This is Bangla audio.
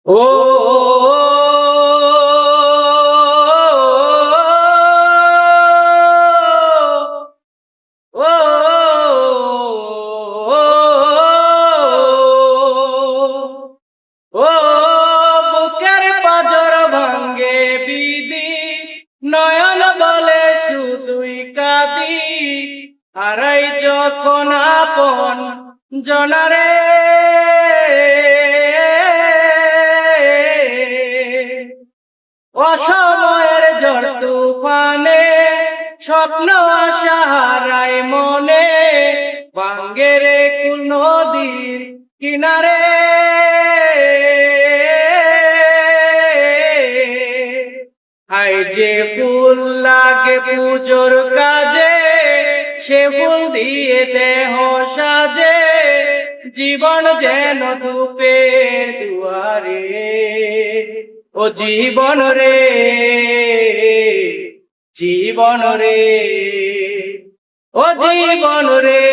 ও ও ও বুকের পাজর ভাঙ্গে বিধি নয়ন বলে শুধুই কাঁদি হারাই যখন আপন জনারে অসময়ের ঝড় তুফানে স্বপ্ন আশা হারায় মনে ভাঙ্গে রে কোন নদীর কিনারে হায় যে ফুল লাগে পুজোর কাজে সে ফুল দিয়ে দেহ সাজে জীবন যেন ধূপের দুয়ারে ও জীবন রে জীবন রে ও জীবন রে